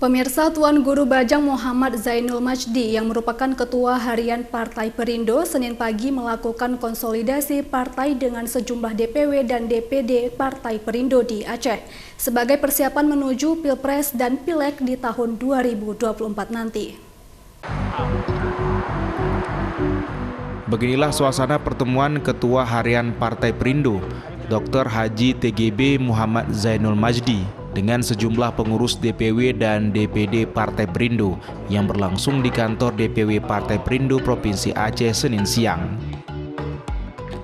Pemirsa, Tuan Guru Bajang Muhammad Zainul Majdi yang merupakan Ketua Harian Partai Perindo Senin pagi melakukan konsolidasi partai dengan sejumlah DPW dan DPD Partai Perindo di Aceh sebagai persiapan menuju Pilpres dan Pileg di tahun 2024 nanti. Beginilah suasana pertemuan Ketua Harian Partai Perindo, Dr. Haji TGB Muhammad Zainul Majdi dengan sejumlah pengurus DPW dan DPD Partai Perindo yang berlangsung di kantor DPW Partai Perindo Provinsi Aceh Senin siang.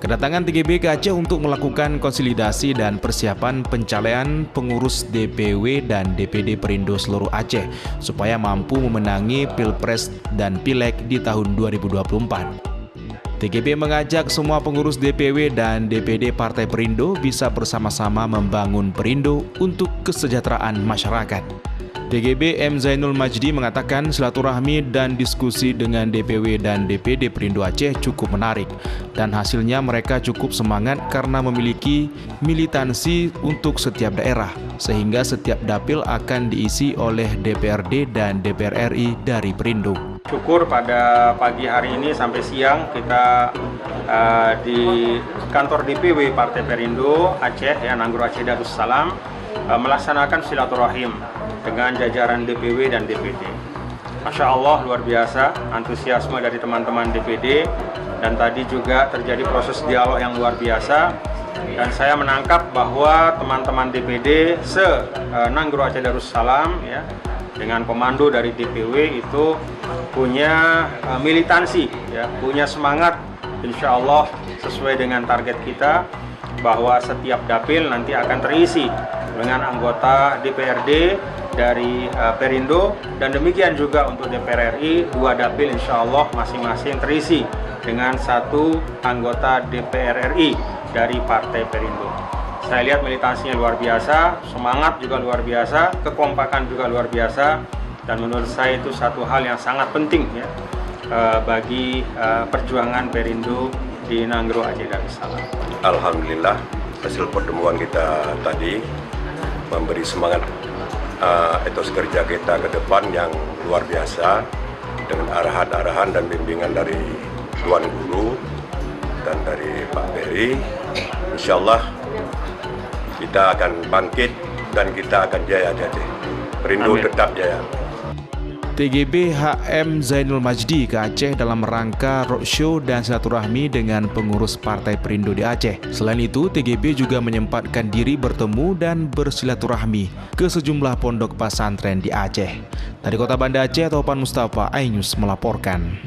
Kedatangan TGB ke Aceh untuk melakukan konsolidasi dan persiapan pencalean pengurus DPW dan DPD Perindo seluruh Aceh supaya mampu memenangi Pilpres dan Pileg di tahun 2024. TGB mengajak semua pengurus DPW dan DPD Partai Perindo bisa bersama-sama membangun Perindo untuk kesejahteraan masyarakat. TGB M. Zainul Majdi mengatakan silaturahmi dan diskusi dengan DPW dan DPD Perindo Aceh cukup menarik dan hasilnya mereka cukup semangat karena memiliki militansi untuk setiap daerah sehingga setiap dapil akan diisi oleh DPRD dan DPR RI dari Perindo. Syukur pada pagi hari ini sampai siang kita di kantor DPW Partai Perindo Aceh, Nanggro Aceh Darussalam, melaksanakan silaturahim dengan jajaran DPW dan DPD. Masya Allah, luar biasa antusiasme dari teman-teman DPD dan tadi juga terjadi proses dialog yang luar biasa dan saya menangkap bahwa teman-teman DPD Nanggro Aceh Darussalam ya, dengan komando dari DPW itu punya militansi, ya, punya semangat, insya Allah sesuai dengan target kita bahwa setiap dapil nanti akan terisi dengan anggota DPRD dari Perindo dan demikian juga untuk DPR RI, 2 dapil insya Allah masing-masing terisi dengan 1 anggota DPR RI dari Partai Perindo. Saya lihat militansinya luar biasa, semangat juga luar biasa, kekompakan juga luar biasa, dan menurut saya itu satu hal yang sangat penting ya bagi perjuangan Perindo di Nanggro Aceh Darussalam. Alhamdulillah hasil pertemuan kita tadi memberi semangat etos kerja kita ke depan yang luar biasa dengan arahan-arahan dan bimbingan dari Tuan Guru dan dari Pak Peri. Insya Allah kita akan bangkit dan kita akan jaya di Aceh. Perindo tetap jaya. TGB HM Zainul Majdi ke Aceh dalam rangka roadshow dan silaturahmi dengan pengurus Partai Perindo di Aceh. Selain itu, TGB juga menyempatkan diri bertemu dan bersilaturahmi ke sejumlah pondok pesantren di Aceh. Dari Kota Banda Aceh, Topan Mustafa, iNews melaporkan.